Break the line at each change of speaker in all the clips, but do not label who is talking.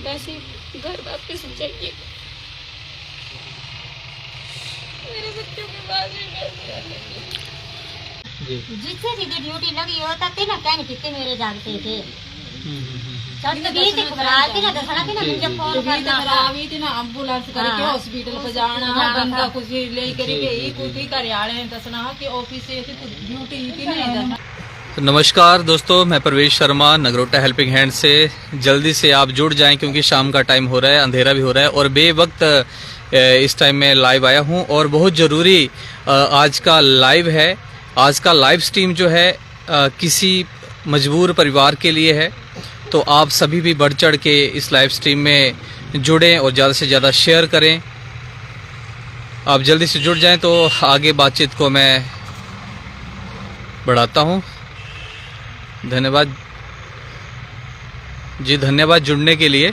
वैसे घर वापस चाहिए। मेरे बच्चों के पास भी पैसे
जी
जिससे सीधी ड्यूटी लगी होता थे ना कहने कितने मेरे जागते थे घबराती ना दसना थी ना मुझे फोन करना
खराबी थी ना एम्बुलेंस करके हॉस्पिटल पे जाना बंदा कुछ लेकर गई कुछ कार्यालय दसना कि ऑफिस से ड्यूटी थी नहीं।
तो नमस्कार दोस्तों, मैं प्रवेश शर्मा नगरोटा हेल्पिंग हैंड से। जल्दी से आप जुड़ जाएं क्योंकि शाम का टाइम हो रहा है, अंधेरा भी हो रहा है और बेवक्त इस टाइम में लाइव आया हूं और बहुत ज़रूरी आज का लाइव है। आज का लाइव स्ट्रीम जो है किसी मजबूर परिवार के लिए है, तो आप सभी भी बढ़ चढ़ के इस लाइव स्ट्रीम में जुड़ें और ज़्यादा से ज़्यादा शेयर करें। आप जल्दी से जुड़ जाएं तो आगे बातचीत को मैं बढ़ाता हूं। धन्यवाद जी, धन्यवाद जुड़ने के लिए।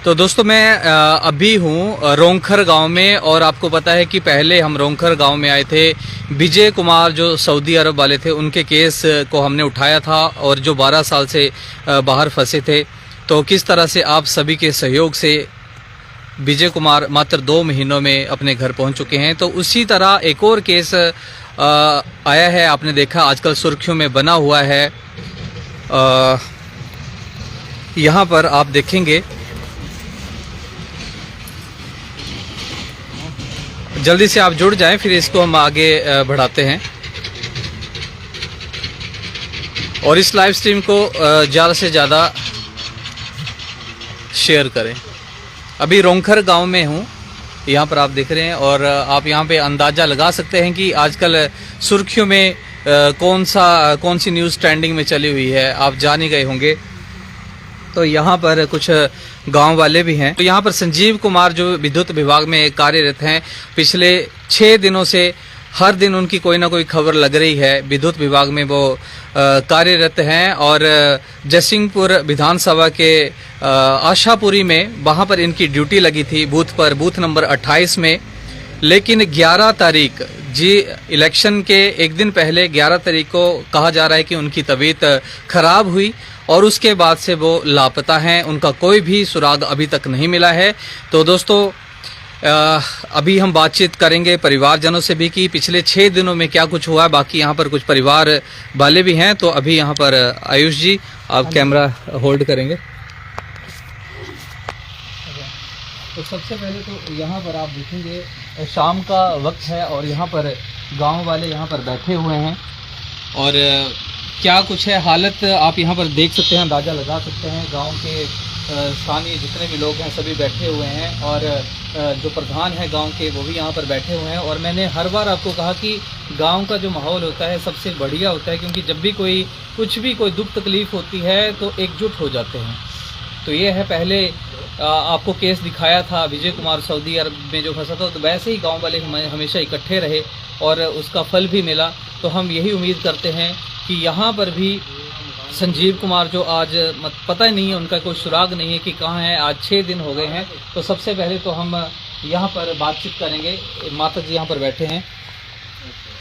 तो दोस्तों मैं अभी हूँ रोंगखर गांव में और आपको पता है कि पहले हम रोंगखर गांव में आए थे। विजय कुमार जो सऊदी अरब वाले थे उनके केस को हमने उठाया था और जो 12 साल से बाहर फंसे थे, तो किस तरह से आप सभी के सहयोग से विजय कुमार मात्र 2 महीनों में अपने घर पहुंच चुके हैं। तो उसी तरह एक और केस आया है, आपने देखा आजकल सुर्खियों में बना हुआ है। यहाँ पर आप देखेंगे, जल्दी से आप जुड़ जाएं फिर इसको हम आगे बढ़ाते हैं और इस लाइव स्ट्रीम को ज़्यादा से ज़्यादा शेयर करें। अभी रोंगखर गांव में हूँ, यहाँ पर आप देख रहे हैं और आप यहाँ पे अंदाज़ा लगा सकते हैं कि आजकल सुर्खियों में कौन सी न्यूज़ ट्रेंडिंग में चली हुई है, आप जान ही गए होंगे। तो यहाँ पर कुछ गांव वाले भी हैं। तो यहाँ पर संजीव कुमार जो विद्युत विभाग में कार्यरत हैं, पिछले 6 दिनों से हर दिन उनकी कोई ना कोई खबर लग रही है। विद्युत विभाग में वो कार्यरत हैं और जयसिंहपुर विधानसभा के आशापुरी में वहाँ पर इनकी ड्यूटी लगी थी बूथ नंबर 28 में। लेकिन 11 तारीख जी इलेक्शन के एक दिन पहले 11 तारीख को कहा जा रहा है कि उनकी तबीयत खराब हुई और उसके बाद से वो लापता हैं। उनका कोई भी सुराग अभी तक नहीं मिला है। तो दोस्तों अभी हम बातचीत करेंगे परिवारजनों से भी कि पिछले 6 दिनों में क्या कुछ हुआ। बाकी यहाँ पर कुछ परिवार वाले भी हैं। तो अभी यहाँ पर आयुष जी आप कैमरा होल्ड करेंगे। तो सबसे पहले तो यहाँ पर आप देखेंगे शाम का वक्त है और यहाँ पर गांव वाले यहाँ पर बैठे हुए हैं और क्या कुछ है हालत आप यहाँ पर देख सकते हैं, अंदाज़ा लगा सकते हैं। गांव के स्थानीय जितने भी लोग हैं सभी बैठे हुए हैं और जो प्रधान है गांव के वो भी यहाँ पर बैठे हुए हैं। और मैंने हर बार आपको कहा कि गांव का जो माहौल होता है सबसे बढ़िया होता है, क्योंकि जब भी कोई दुख तकलीफ़ होती है तो एकजुट हो जाते हैं। तो ये है, पहले आपको केस दिखाया था विजय कुमार सऊदी अरब में जो फंसा था, तो वैसे ही गांव वाले हमेशा इकट्ठे रहे और उसका फल भी मिला। तो हम यही उम्मीद करते हैं कि यहाँ पर भी संजीव कुमार जो आज पता ही नहीं है, उनका कोई सुराग नहीं है कि कहाँ है। आज 6 दिन हो गए हैं। तो सबसे पहले तो हम यहाँ पर बातचीत करेंगे। माता जी यहाँ पर बैठे हैं,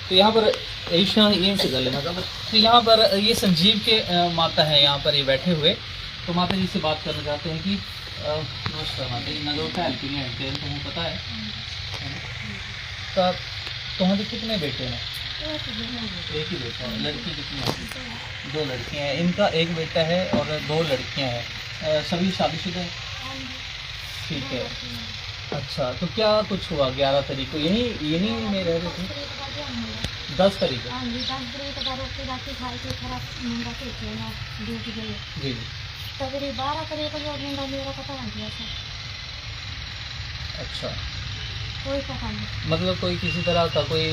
तो यहाँ पर यहीं से कर लेना। तो यहाँ पर ये संजीव के माता है यहाँ पर ये बैठे हुए। तो माता जी से बात करना चाहते हैं कि नमस्कार माता जी, नगरोटा हेल्पिंग हैंड तुम्हें पता है तो तुम्हारे कितने बेटे हैं? एक ही बेटा है। लड़की कितनी है? 2 लड़कियां हैं। इनका एक बेटा है और 2 लड़कियां हैं। सभी शादीशुदा हैं? ठीक है। अच्छा, तो क्या कुछ हुआ 11 तारीख को? यही में रह रहे थे? 10 तारीख को जी जी। अच्छा,
कोई पता नहीं,
मतलब कोई किसी तरह का कोई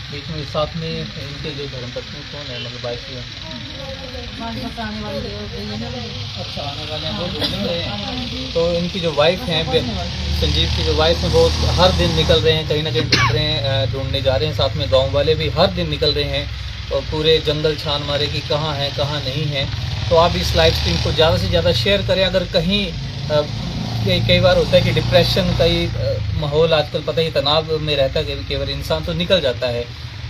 बीच में साथ में इनके जो धर्मपत्नी कौन है, मतलब वाइफ है? अच्छा, आने वाले हैं वो ढूंढ रहे हैं। तो इनकी जो वाइफ हैं, संजीव की जो वाइफ है, वो हर दिन निकल रहे हैं, कहीं ना कहीं ढूंढ रहे हैं, ढूंढने जा रहे हैं। साथ में गांव वाले भी हर दिन निकल रहे हैं और पूरे जंगल छान मारे कि कहाँ है कहाँ नहीं है। तो आप इस लाइव स्ट्रीम को ज़्यादा से ज़्यादा शेयर करें। अगर कहीं कई बार होता है कि डिप्रेशन का ही माहौल आजकल पता ही तनाव में रहता है, कई बार इंसान तो निकल जाता है।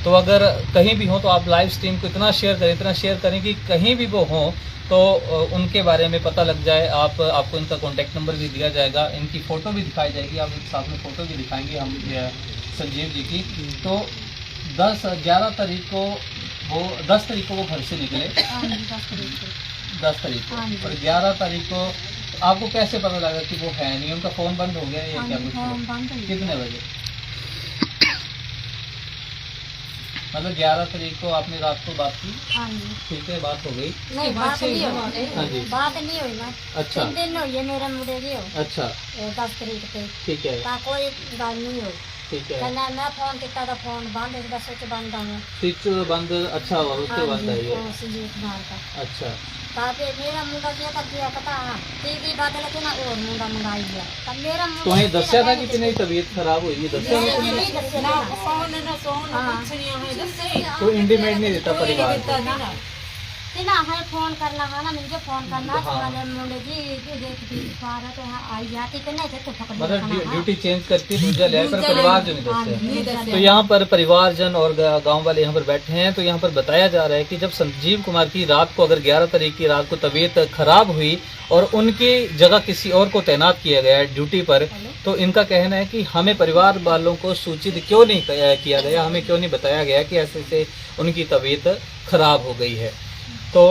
तो अगर कहीं भी हो तो आप लाइव स्ट्रीम को इतना शेयर करें कि कहीं भी वो हों तो उनके बारे में पता लग जाए। आपको इनका कॉन्टैक्ट नंबर भी दिया जाएगा, इनकी फ़ोटो भी दिखाई जाएगी, आप साथ में फ़ोटो भी दिखाएंगे हम संजीव जी की। तो 11 तारीख को वो 10 तारीख को वो घर से निकले, 10 तारीख को, और 11 तारीख को आपको कैसे पता लगा कि वो है नहीं? उनका फ़ोन बंद हो गया या क्या कुछ हुआ? कितने बजे? मतलब 11 तारीख को आपने रात को बात की? ठीक है, बात हो गई।
नहीं, बात नहीं हुई।
हाँ जी,
बात नहीं हुई ना।
अच्छा
3 दिन हुई है मेरे मुंडे की।
अच्छा
10 तारीख पे
ठीक है,
कोई गल नहीं हुई।
ठीक है।
कहना मैं फोन किया तो फोन बंद है, बस स्विच बंद है,
स्विच बंद। अच्छा हुआ उसके बंद है ये।
संजीव कुमार का।
अच्छा
ताकि मेरा मुंडा क्या कर दिया पता है टीवी बदल के ना और मुंडा मंगाई दिया। तब मेरा
तो वहीं दस्या था कि तेरी तबीयत खराब हुई है? दस्या
नहीं दस्या
ना
ना।
फोन ना सोन कुछ नहीं है दस्से
कोई इंटीमेट नहीं देता परिवार को?
ना है फोन करना है ना, मुझे फोन करना तो
हाँ।
मैंने मुंडे जी देख पारा तो आई जाती कि नहीं तो पकड़
मतलब ड्यूटी चेंज करती दूसरा ले, पर परिवार जो नहीं
नहीं
दस्या।
दस्से
तो यहाँ पर परिवारजन और गांव वाले यहाँ पर बैठे हैं। तो यहाँ पर बताया जा रहा है कि जब संजीव कुमार की रात को, अगर 11 तारीख की रात को तबीयत खराब हुई और उनकी जगह किसी और को तैनात किया गया है ड्यूटी पर, तो इनका कहना है कि हमें परिवार वालों को सूचित क्यों नहीं किया गया, हमें क्यों नहीं बताया गया कि ऐसे से उनकी तबीयत खराब हो गई है। तो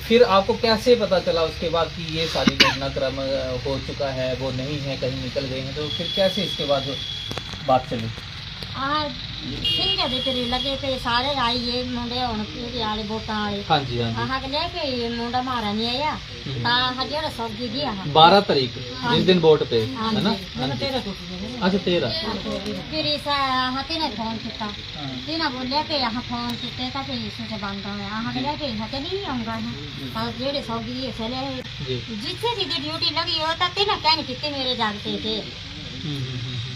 फिर आपको कैसे पता चला उसके बाद कि ये सारी घटनाक्रम हो चुका है, वो नहीं है, कहीं निकल गए हैं? तो फिर कैसे इसके बाद बात चली?
ठीक है तेरे लगे पे सारे आइए मुंडे हुन पीरी वाले वोटां वाले।
हाँ जी, हाँ जी।
आहा के लेके मुंडा मारा नहीं आया ता हजेड़ा सब्जी दिया हा
12 तारीख जिस दिन वोट पे, है ना? हाँ जी।
13 को
अच्छा 13।
फिर इसा हाथी ने फोन किया, तीना बोले पे यहाँ फोन किते ता पे इसे बंद हो गया। आहा के लेके हाथे नहीं आऊंगा ना ता जेड़े सब्जी दिए चले
जी।
जिथे दी ड्यूटी लगी हो ता तीना कहने किते मेरे जागते थे।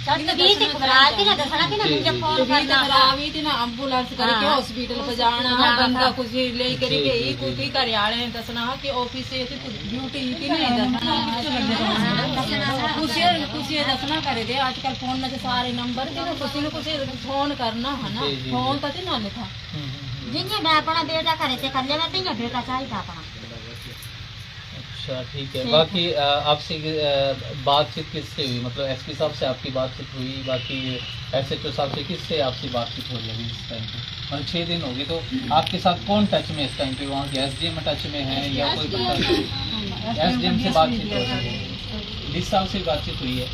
चल तो भी ते घबरा के ना दसना कि ना मुझे फोन करना
खराबी थी ना एम्बुलेंस करके हॉस्पिटल पे जाना बंदा कुछ ले करी गई कुछ घर आले हैं दसना कि ऑफिस से थी ड्यूटी थी नहीं दसना कुछ दसना करे दे। आजकल फोन में सारे नंबर थे ना कुछ फोन करना है ना, फोन तो ना लिखा
जिन्हें मैं अपना बेटा करे थे कर ले मैं तेरा बेटा चाहिए था अपना।
अच्छा ठीक है। बाकी आपसे बातचीत किससे हुई? मतलब एसपी साहब से आपकी बातचीत हुई? बाकी एसएचओ साहब से किससे आपकी बातचीत हो रही है इस टाइम पे? मतलब 6 दिन हो गए, तो आपके साथ कौन टच में इस टाइम पे? वहाँ के एसडीएम टच में है या कोई एसडीएम से बातचीत हो रही है? 20 साल से बातचीत हुई है।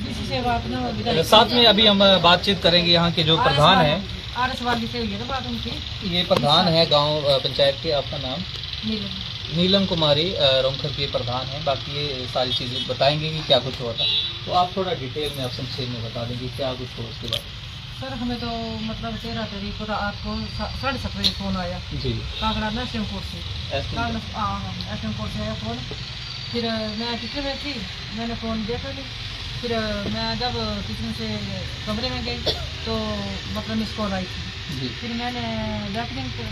किसी से बात ना हो।
साथ में अभी हम बातचीत करेंगे यहाँ के जो प्रधान है।
आरएस वाली से हुई है तो बात उनकी।
ये प्रधान है गांव पंचायत के, आपका नाम? नीलम कुमारी रोंखर के प्रधान हैं। बाकी ये सारी चीज़ें बताएंगे कि क्या कुछ हुआ था। तो आप थोड़ा डिटेल में, आप संक्षेप में बता देंगे क्या कुछ हुआ उसके बाद।
सर हमें तो मतलब 13 तारीख को रात को 7:30 बजे फोन आया
जी।
कांगड़ा में एसएमकोट से। एसएमकोट से आया फोन। फिर मैं किचन में थी, मैंने फ़ोन देखा नहीं। फिर मैं जब किचन से कमरे में गई तो मतलब मिस कॉल आई थी।
जी।
फिर मैंने बैठने को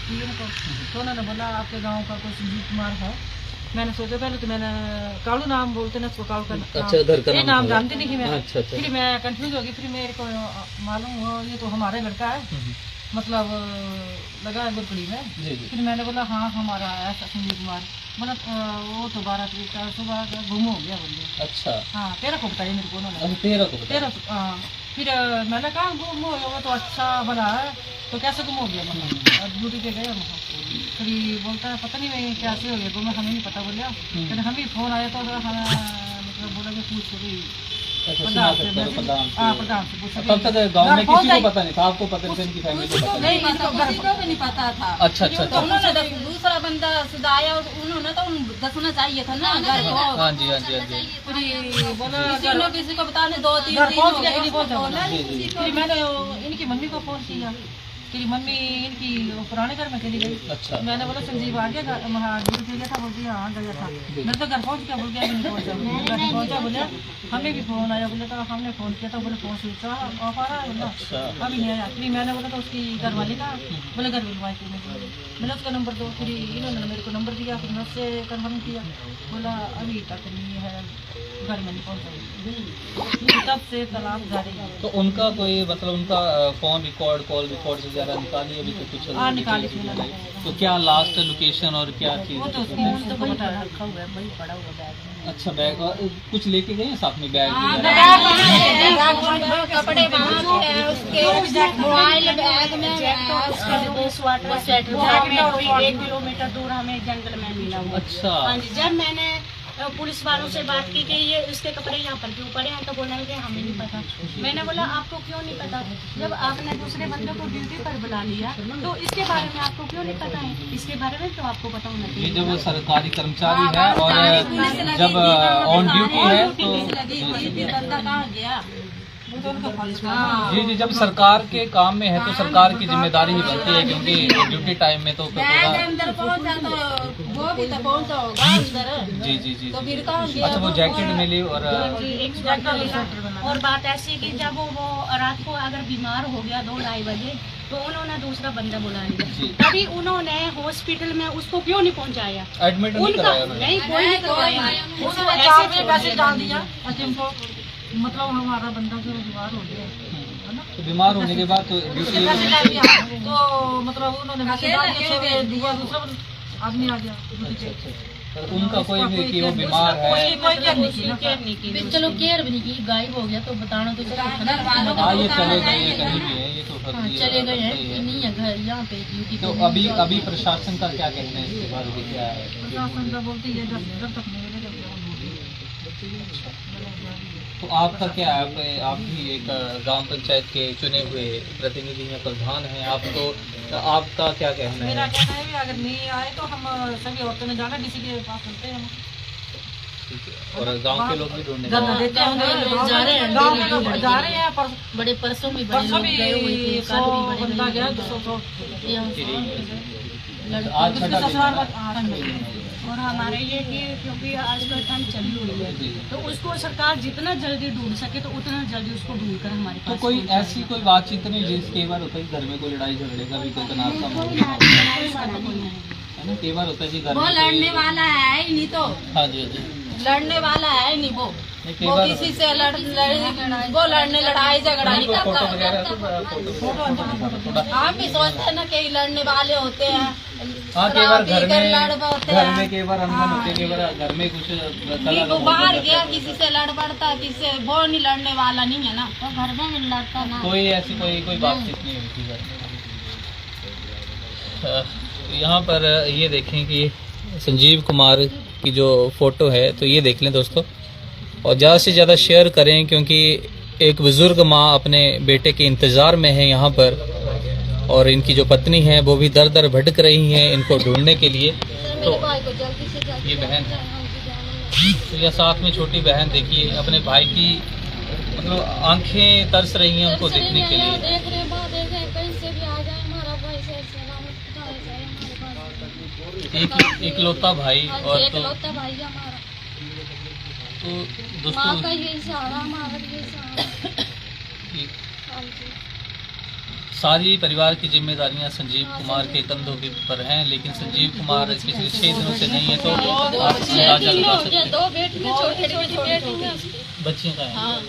तो उन्होंने बोला आपके गांव का कोई संजीव कुमार है। मैंने सोचा पहले तो मैंने कालू नाम बोलते ना उसको कालू का
अच्छा, घर का
नाम जानती नहीं थी मैं।
अच्छा।
फिर मैं कंफ्यूज हो गई। फिर मेरे को मालूम हुआ ये तो हमारा लड़का है, मतलब लगा है गुरकुड़ी में।
जी जी।
फिर मैंने बोला हाँ हमारा ऐसा संजीव कुमार, मतलब वो तो 12 तारीख का सुबह गुम हो गया बोलिए।
अच्छा।
हाँ 13 को बताया मेरे को उन्होंने।
13 को बताया।
13 हाँ। फिर मैंने कहा गुम हो गया, वो तो अच्छा भला है तो कैसे गुम हो गया? मतलब ड्यूटी पे गए हम। फिर बोलता है पता नहीं मैं कैसे हो गया गुम, हमें नहीं पता बोलिया। फिर हम भी फोन आया तो हमें मतलब बोला कि पूछ गई प्रधान से पूछा।
तब तक गांव में किसी को पता नहीं था? आपको पता नहीं, इनकी फैमिली को पता
नहीं, किसी को भी नहीं पता था।
अच्छा अच्छा।
तो उन्होंने दूसरा बंदा सुधाया और उन्होंने तो दसना चाहिए था ना घर को।
हाँ जी हाँ जी हाँ जी।
फिर बोला किसी को बताने 2-3 दिन हो गए। फिर मैंने इनकी मम्मी को फोन किया। फिर मम्मी इनकी पुराने घर में चली गई।
अच्छा।
मैंने बोला संजीव आ गया वहाँ ड्यूटी गया था? बोलती हाँ गया था। मैं तो घर पहुँच गया, बोल गया नहीं पहुँचा। घर पहुँचा बोले हमें भी फोन आया, बोले तो हमने फोन किया था, बोले फोन स्विच ऑफ आ रहा है बोला अभी नहीं आया। फिर मैंने बोला तो उसकी घर वाली का, बोले घर वाली वाइफ मैंने उसका नंबर दो। फिर इन्होंने मेरे को नंबर दिया, फिर मैं उससे कन्फर्म किया, बोला अभी तक नहीं है, घर में नहीं पहुँचा। तब से तलाक जारी है।
तो उनका कोई मतलब उनका फोन रिकॉर्ड, कॉल रिकॉर्ड जरा निकालिए अभी तो कुछ
हाँ, निकाली थी
नहीं। तो क्या लास्ट लोकेशन और क्या चीज़?
वो तो उसकी मुझे तो पता रखा हुआ है, वही पड़ा हुआ बैग में।
अच्छा बैग और कुछ लेके गए हैं साथ में बैग
हाँ,
वगैरह?
कपड़े वहाँ है उसके, मोबाइल बैग में
वाटर स्वेटर वो हमें 1 किलोमीटर दूर हमें जंगल में मिला हुआ।
अच्छा
हाँ जी, जब मैंने पुलिस वालों से बात की कि ये इसके कपड़े यहाँ पर क्यों पड़े हैं, तो बोलने लगे हमें नहीं पता। मैंने बोला आपको क्यों नहीं पता, जब आपने दूसरे बंदे को ड्यूटी पर बुला लिया तो इसके बारे में आपको क्यों नहीं पता है? इसके बारे में तो आपको पता होना
ये
चाहिए।
जब सरकारी कर्मचारी है और जब ऑन ड्यूटी है तो
बंदा कहाँ गया?
वो तो उनका फर्ज था।
जी जी, जब सरकार के काम में है तो सरकार की जिम्मेदारी ही बनती है, क्योंकि ड्यूटी टाइम में तो
बैग अंदर पहुंचा तो वो भी तो पहुंचा होगा अंदर,
जी जी जी
तो
जी।
फिर कहाँ गया?
अच्छा वो जैकेट मिली और
जी, एक स्वेटर मिला। और बात ऐसी कि जब वो रात को अगर बीमार हो गया 2-2:30 बजे तो उन्होंने दूसरा बंदा बुला
जी।
लिया, तभी उन्होंने हॉस्पिटल में उसको क्यों नहीं पहुंचाया?
एडमिट नहीं
उनका
कराया उन्होंने?
नहीं, कोई नहीं करवाया। उसको
उसने
ऐसे
4 में
छोड़
मैसेज
दिया।
डाल दिया कि हमको मतलब हमारा बंदा जो बीमार हो गया है ना,
तो बीमार होने के बाद तो ड्यूटी
मैसेज डाल दिया तो मतलब उन्होंने मैसेज डाल दिया, दूसरा आदमी आ गया ड्यूटी पे।
तो उनका कोई भी कि वो बीमार है?
कोई केयर नहीं की ना।
केयर नहीं की।
चलो केयर भी नहीं की, गायब हो गया तो बताना तो
हाँ ये चले गए, ये कहीं भी है, ये तो
हाँ,
ये
चले गए
बात
हैं,
सही है।
नहीं है घर यहाँ पे ड्यूटी
तो
पे।
अभी प्रशासन का क्या कहना है इसके बारे में, क्या है?
प्रशासन का बोलती है जब तक नहीं मिलेगा
तो आपका क्या है, आप भी एक ग्राम पंचायत के चुने हुए प्रतिनिधि हैं, प्रधान हैं आप, तो आपका क्या कहना
मेरा
है?
कहना है भी अगर नहीं आए तो हम सभी औरतों ने जाना डीसी के पास चलते हैं।
और गांव के लोग भी ढूंढने
धरना
जाएंगे।
देते हैं,
लोग जा रहे हैं,
गाँव के
डेली
लोग
ढूंढने
जा
के
रहे हैं।
बड़े परसों में बड़े
परसों
लोग
भी
गए हुए थे,
100
कल भी बड़े
बंदा
लोग
गया,
गए
200
यहाँ
ठीक
से
है। आज छठा दिन है।
और हमारे ये कि क्योंकि आजकल ठंड चली हुई है
जी।
तो उसको सरकार जितना जल्दी ढूंढ सके तो उतना जल्दी उसको ढूंढ कर हमारे
तो
पास
कोई
पहुंचाए।
ऐसी कोई बातचीत नहीं जिस कई बार होता है कि घर में कोई लड़ाई झगड़े का भी कोई तनाव का माहौल है ना, कई बार होता है कि घर
वो
में
लड़ने
कोई-
वाला है ही नहीं, तो
हाँ जी हाँ जी,
लड़ने वाला है नहीं वो
नहीं, कई
वो
बार
किसी से वो लड़ने लड़ाई झगड़ा नहीं
फोटो
करता।
वगैरह तो थोड़ा
हम भी सोचते हैं ना कि लड़ने वाले होते हैं,
हाँ कई बार
शराब पीकर लड़ पड़ते
घर
हैं।
में कई बार अनबन होते हैं, कई बार घर में कुछ
नहीं, वो बाहर गया किसी से लड़ पड़ता, किसी से वो नहीं लड़ने वाला नहीं है ना, तो घर में नहीं लड़ता ना।
कोई ऐसी कोई बातचीत नहीं होती घर में। यहाँ पर ये देखें कि संजीव कुमार की जो फोटो है, तो ये देख लें दोस्तों, और ज़्यादा से ज़्यादा शेयर करें, क्योंकि एक बुज़ुर्ग माँ अपने बेटे के इंतज़ार में है यहाँ पर, और इनकी जो पत्नी है वो भी दर दर भटक रही हैं इनको ढूंढने के लिए। तो ये बहन है, तो यह साथ में छोटी बहन देखिए अपने भाई की मतलब आंखें तरस रही हैं उनको देखने के लिए।
देख रहे बात देख रहे कहीं से भी आ जाए हमारा भाई से सलामत उठाया जाए हमारे पास।
एक इकलौता भाई, और
एक
तो
लौता भाई है हमारा,
दोस्तों
माँ का ये सहारा हमारा ये सहारा।
ये
हाँ जी।
सारी परिवार की जिम्मेदारियां संजीव कुमार के कंधों के ऊपर हैं, लेकिन संजीव कुमार पिछले 6 दिनों से नहीं है, तो आप अंदाजा लगा सकते हैं।
2 बेटी हैं, छोटी छोटी बेटी हैं उसकी।
बच्चियों का है
हाँ, तो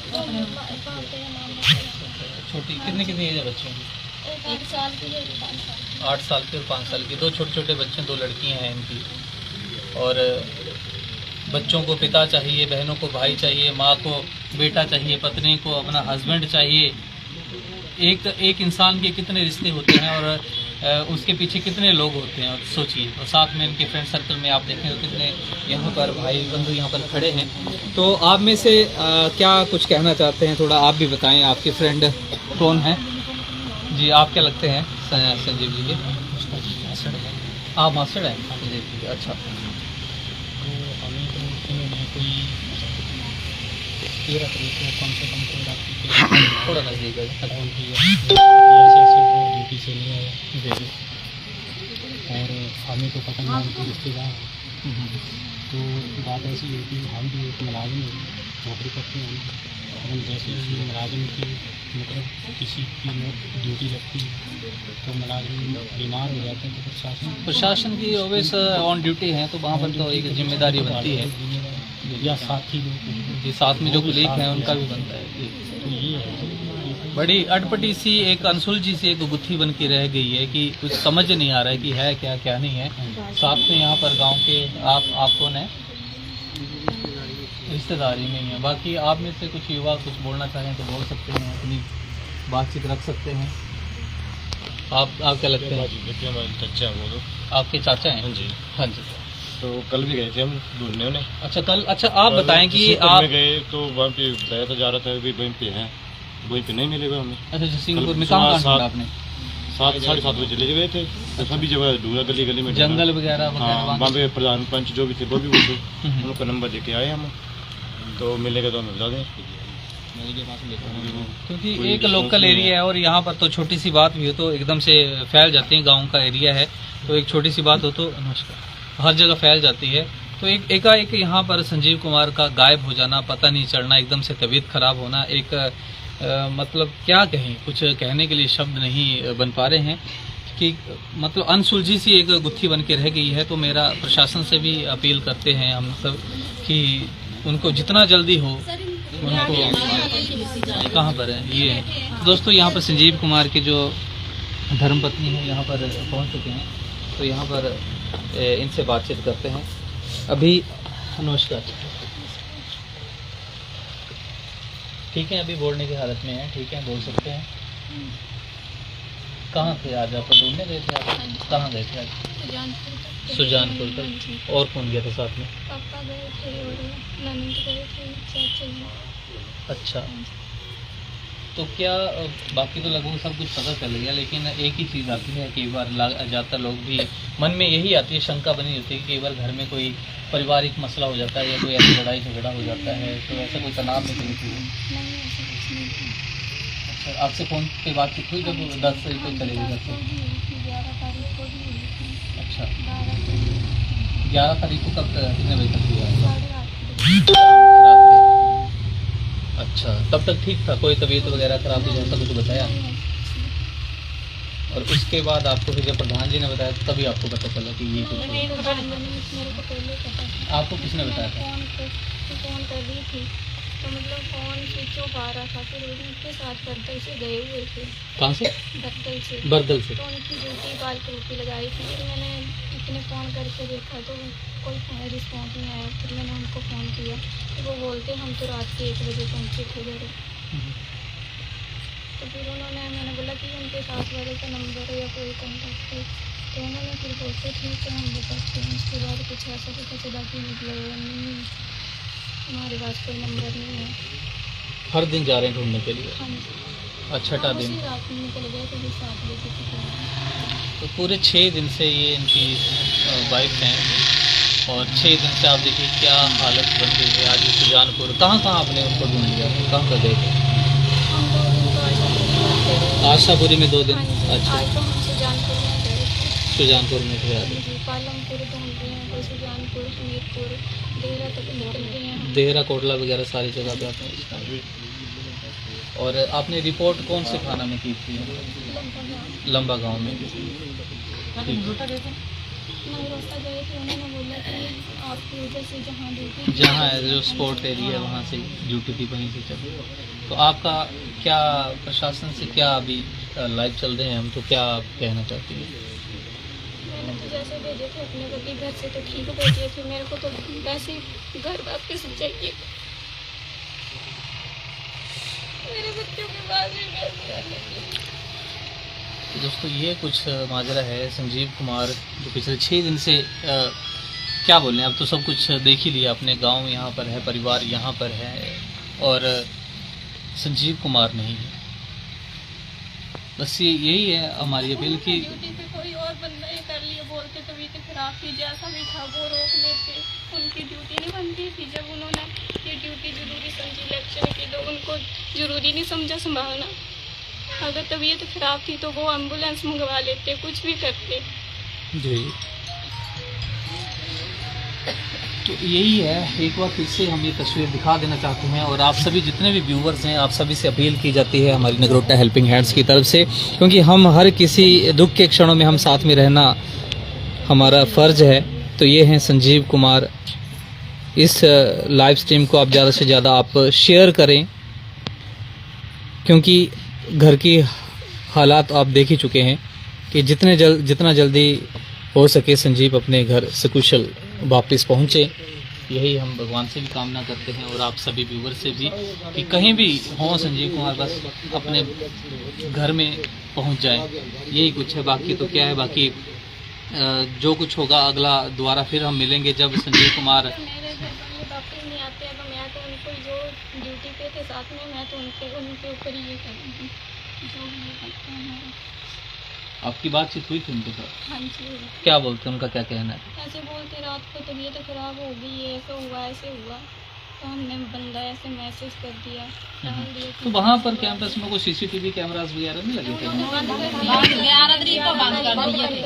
पापे हैं, मामा हैं।
छोटी, कितने कितनी एज है बच्चों की?
एक 8 साल की है, 5 साल की।
8 साल की और 5 साल की, 2 छोटे छोटे बच्चे, 2 लड़कियां हैं इनकी। और बच्चों को पिता चाहिए, बहनों को भाई चाहिए, माँ को बेटा चाहिए, पत्नी को अपना हस्बैंड चाहिए। एक इंसान के कितने रिश्ते होते हैं और उसके पीछे कितने लोग होते हैं, और सोचिए। और साथ में इनके फ्रेंड सर्कल में आप देखें तो कितने यहाँ पर भाई बंधु यहाँ पर खड़े हैं। तो आप में से क्या कुछ कहना चाहते हैं, थोड़ा आप भी बताएं। आपके फ्रेंड कौन हैं जी, आप क्या लगते हैं संजीव जी के? आप मास्टर हैं जी, अच्छा। थोड़ा नजदीक है
ड्यूटी से नहीं आया
जी।
और हमें तो पता नहीं उनके रिश्तेदार तो बात ऐसी है कि हम भी एक मुलाजिम नौकरी करते हैं, हम जैसे ही मुलाजिम की मतलब किसी की ड्यूटी लगती है तो मुलाजिम बीमार हो जाते हैं तो
प्रशासन की ऑलवेज ऑन ड्यूटी है, तो वहाँ पर तो एक जिम्मेदारी बनती है
या साथी लोग
जी, साथ में जो कुलीग हैं उनका भी बनता है जी।
तो ये है कि
बड़ी अटपटी सी एक अनसुलझी सी एक गुत्थी बन के रह गई है कि कुछ समझ नहीं आ रहा है कि है क्या क्या नहीं है। साथ में यहाँ पर गांव के आप कौन है? रिश्तेदारी में ही है। बाकी आप में से कुछ युवा कुछ बोलना चाहें तो बोल सकते हैं, अपनी बातचीत रख सकते हैं। आप क्या लगते हैं?
चाचा वो तो
आपके चाचा हैं?
हाँ जी।
हाँ जी।
तो कल भी गए थे हम ढूंढने उन्हें।
अच्छा कल, अच्छा आप बताएं कि आप
गए तो वहाँ पे बताया तो जा रहा था भी वहीं पे है, वहीं पे नहीं मिलेगा हमें।
अच्छा सिंहपुर में कहाँ ढूंढा आपने?
7-7:30 बजे चले गए थे तो सभी जगह ढूंढा, गली गली में
जंगल वगैरह
हाँ, वहाँ पे प्रधान पंच जो भी थे वो भी वो थे, उनका नंबर दे के आए हम, तो मिलेगा तो हमें बता दें।
क्योंकि एक लोकल एरिया है और यहाँ पर तो छोटी सी बात भी हो तो एकदम से फैल जाती है। गांव का एरिया है तो एक छोटी सी बात हो तो नमस्कार हर जगह फैल जाती है। तो एक एकाएक यहाँ पर संजीव कुमार का गायब हो जाना, पता नहीं चलना, एकदम से तबीयत खराब होना, एक मतलब क्या कहें, कुछ कहने के लिए शब्द नहीं बन पा रहे हैं कि मतलब अनसुलझी सी एक गुत्थी बन के रह गई है। तो मेरा प्रशासन से भी अपील करते हैं हम सब कि उनको जितना जल्दी हो उनको कहाँ पर है ये है। दोस्तों यहाँ पर संजीव कुमार के जो धर्मपत्नी है यहाँ पर पहुँच चुके हैं, तो यहाँ पर इनसे बातचीत करते हैं। अभी नमस्कार, ठीक है, अभी बोलने की हालत में है, ठीक है, बोल सकते हैं। कहाँ थे आज आप? ढूंढने गए थे आप? कहाँ गए थे आज? सुजानपुर तक। और कौन गया था साथ में?
पापा गए थे और ननद गए थे, चाचा जी।
अच्छा, तो क्या बाकी तो लगभग सब कुछ पता चल गया, लेकिन एक ही चीज़ आती है, कई बार ज़्यादातर लोग भी मन में यही आती है, शंका बनी होती है कि कई बार घर में कोई पारिवारिक मसला हो जाता है या कोई ऐसी लड़ाई झगड़ा हो जाता है, तो ऐसा कोई तनाव में कभी थी?
नहीं ऐसा कुछ नहीं था।
अच्छा, आपसे फ़ोन पे बातचीत हुई जब 10 तारीख को चले गए थे?
11 तारीख को भी हुई थी।
अच्छा,
12 को
11 तारीख को कब कितने बजे तक हुआ?
8:30
अच्छा, तब तक ठीक था, कोई तबीयत वगैरह खराब थी जैसा कुछ बताया? और उसके बाद आपको फिर जब प्रधान जी ने बताया तो तभी आपको पता चला कि ये कुछ
मेरे को पहले पता था।
आपको किसने बताया था?
फोन कर रही थी तो मतलब फोन स्विच ऑफ आ रहा था, फिर उनके साथ बर्दल से गए हुए थे।
कहाँ से? बर्दल से।
तो उनकी ड्यूटी बाल की ड्यूटी लगाई थी। फिर मैंने इतने फ़ोन करके देखा तो कोई रिस्पॉन्स नहीं आया। फिर मैंने उनको फ़ोन किया तो वो बोलते हम तो रात के 1 बजे पहुँचे थे घर। तो फिर उन्होंने, मैंने बोला कि उनके साथ वाले का नंबर या कोई कॉन्टैक्ट है, तो उन्होंने फिर बोलते ठीक है हम बताते हैं। उसके बाद कुछ ऐसा पता चला कि मतलब नहीं, हमारे पास कोई नंबर नहीं है।
हर दिन जा रहे हैं ढूंढने के लिए?
हाँ जी।
और छठा दिन?
उसी रात में निकल गए थे 7 बजे तक।
तो पूरे 6 दिन से ये इनकी वाइफ हैं और 6 दिन से आप देखिए क्या हालत बन गई है। आज सुजानपुर कहाँ आपने उनको ढूंढ लिया? कहाँ पर गए थे?
हम 2 दिन तो
आशापुरी में 2 दिन?
हाँ जी।
अच्छा,
आज तो हम सुजानपुर में गए थे।
सुजानपुर में थे आज?
जी, पालमपुर ढूंढ रहे हैं, कोई सुजानपुर, हमीरपुर, देहरा तक निकल गए हैं।
देहरा, कोटला वगैरह सारी जगह पे आपने। और आपने रिपोर्ट कौन से थाना में की थी? लंबा गांव में।
नगरोटा गए थे, उन्होंने बोला कि आपकी वजह से जहाँ ड्यूटी,
जहाँ जो स्पोर्ट एरिया है वहाँ से ड्यूटी थी, वहीं से चल। तो आपका क्या प्रशासन से क्या अभी लाइव चल रहे हैं हम, तो क्या आप कहना चाहती हैं?
मैंने तो जैसे भेजे थे अपने पति घर से तो ठीक भेजे थे, मेरे को तो वैसे ही घर वापस चाहिए। मेरे बच्चों के बाद भी वैसे आने।
तो दोस्तों ये कुछ माजरा है संजीव कुमार जो पिछले 6 दिन से क्या बोलें, अब तो सब कुछ देख ही लिया अपने गांव यहाँ पर है, परिवार यहाँ पर है और संजीव कुमार नहीं है। बस यही है हमारी अपील की
ड्यूटी पे कोई और बंदा ये कर लिया, बोलते तबीयत खराब थी, जैसा भी था वो रोक लेते। उनकी ड्यूटी नहीं बनती थी, जब उन्होंने ये ड्यूटी जरूरी समझी इलेक्शन की तो उनको जरूरी नहीं समझा संभालना। अगर तबीयत खराब थी तो वो एम्बुलेंस मंगवा लेते, कुछ भी करते।
जी। तो यही है, एक बार फिर से हम ये तस्वीर दिखा देना चाहते हैं और आप सभी जितने भी व्यूवर्स हैं आप सभी से अपील की जाती है हमारी नगरोटा हेल्पिंग हैंड्स की तरफ से, क्योंकि हम हर किसी दुख के क्षणों में हम साथ में रहना हमारा फ़र्ज़ है। तो ये हैं संजीव कुमार। इस लाइव स्ट्रीम को आप ज़्यादा से ज़्यादा आप शेयर करें, क्योंकि घर की हालात आप देख ही चुके हैं कि जितना जल्दी हो सके संजीव अपने घर सकुशल वापस पहुंचे, यही हम भगवान से भी कामना करते हैं और आप सभी व्यूवर से भी कि कहीं भी हों संजीव कुमार बस अपने घर में पहुंच जाए, यही कुछ है। बाकी तो क्या है, बाकी जो कुछ होगा अगला दोबारा फिर हम मिलेंगे जब संजीव कुमार।
मेरे घर वाले वापस नहीं आते, अब मैं तो उनको जो ड्यूटी पे थे साथ में, मैं तो उनके ऊपर ये करूँगी जो भी करते हैं मेरा।
आपकी बातचीत हुई थी उनके साथ?
हाँ जी,
क्या बोलते हैं, उनका क्या कहना है?
ऐसे बोलते रात को तबीयत खराब हो गई, ऐसा हुआ ऐसे हुआ, तो हमने बंदा ऐसे मैसेज कर दिया, डाल दिया।
तो वहाँ पर कैंपस में कोई सीसीटीवी कैमरास वगैरह नहीं लगे थे?
11 तरीक को बंद कर दिए थे,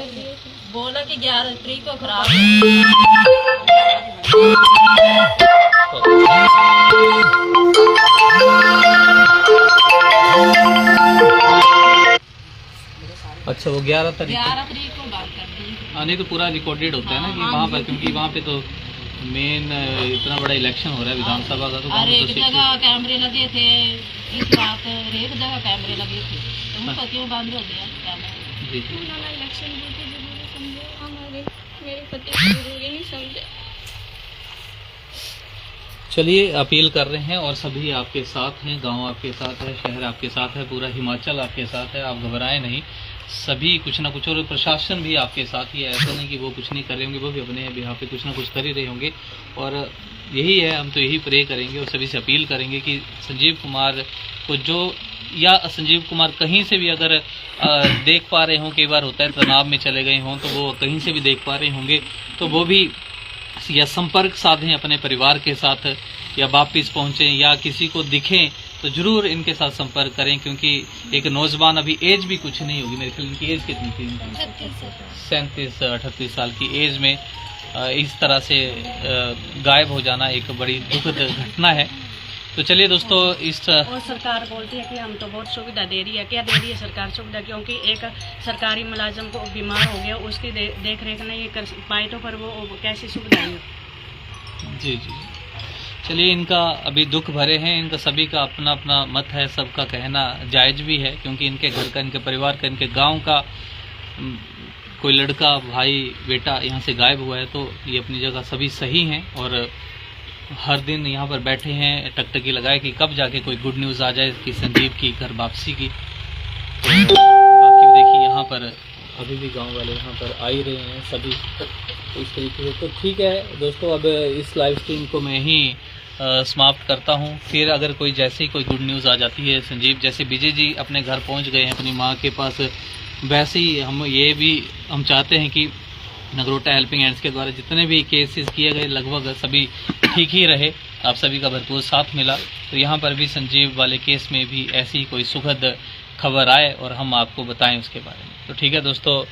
बोला कि 11 तरीक को खराब
अच्छा, वो 11 तारीख
11 तरीक को बंद कर दिए।
नहीं तो पूरा रिकॉर्डेड होता है ना कि वहाँ पर, क्योंकि वहाँ पे तो मेन इतना बड़ा इलेक्शन हो रहा है विधानसभा का, तो वहाँ
और
पे
एक
तो
जगह कैमरे लगे थे, इस बात एक जगह कैमरे लगे थे, तो उनका क्यों बंद हो गया कैमरा?
जी जी।
उन्होंने इलेक्शन ड्यूटी जरूरी समझे, हमारे मेरे पति को जरूरी नहीं समझे।
चलिए, अपील कर रहे हैं और सभी आपके साथ हैं, गांव आपके साथ है, शहर आपके साथ है, पूरा हिमाचल आपके साथ है, आप घबराएं नहीं, सभी कुछ ना कुछ, और प्रशासन भी आपके साथ ही है, ऐसा नहीं कि वो कुछ नहीं कर रहे होंगे, वो भी अपने बिहाफ पे कुछ ना कुछ कर ही रहे होंगे। और यही है, हम तो यही प्रे करेंगे और सभी से अपील करेंगे कि संजीव कुमार को जो, या संजीव कुमार कहीं से भी अगर देख पा रहे हों, कई बार होता है तनाव में चले गए हों, तो वो कहीं से भी देख पा रहे होंगे तो वो भी या संपर्क साधें अपने परिवार के साथ, या वापिस पहुँचें, या किसी को दिखें तो ज़रूर इनके साथ संपर्क करें, क्योंकि एक नौजवान, अभी एज भी कुछ नहीं होगी मेरे ख्याल, इनकी एज कितनी थी? 37-38 साल की एज में इस तरह से गायब हो जाना एक बड़ी दुखद घटना है। तो चलिए दोस्तों, इस
और सरकार बोलती है कि हम तो बहुत सुविधा दे रही है, क्या दे रही है सरकार सुविधा? क्योंकि एक सरकारी मुलाजिम को बीमार हो गया, उसकी देख रेख नहीं कर पाए, तो पर वो कैसी सुविधा है?
जी जी। चलिए, इनका अभी दुख भरे हैं, इनका सभी का अपना अपना मत है, सबका कहना जायज़ भी है, क्योंकि इनके घर का, इनके परिवार का, इनके गांव का कोई लड़का, भाई, बेटा यहाँ से गायब हुआ है, तो ये अपनी जगह सभी सही हैं और हर दिन यहाँ पर बैठे हैं टकटकी लगाए कि कब जाके कोई गुड न्यूज़ आ जाए कि संजीव की घर वापसी की। तो बाकी देखिए यहाँ पर अभी भी गांव वाले यहाँ पर आ ही रहे हैं सभी इस तरीके से। तो ठीक है दोस्तों, अब इस लाइव स्ट्रीम को मैं ही समाप्त करता हूँ। फिर अगर कोई जैसे ही कोई गुड न्यूज़ आ जाती है, संजीव जैसे विजय जी अपने घर पहुँच गए हैं अपनी माँ के पास, वैसे ही हम चाहते हैं कि नगरोटा हेल्पिंग हैंड्स के द्वारा जितने भी केसेस किए गए लगभग सभी ठीक ही रहे, आप सभी का भरपूर साथ मिला। तो यहाँ पर भी संजीव वाले केस में भी ऐसी कोई सुखद खबर आए और हम आपको बताएं उसके बारे में। तो ठीक है दोस्तों,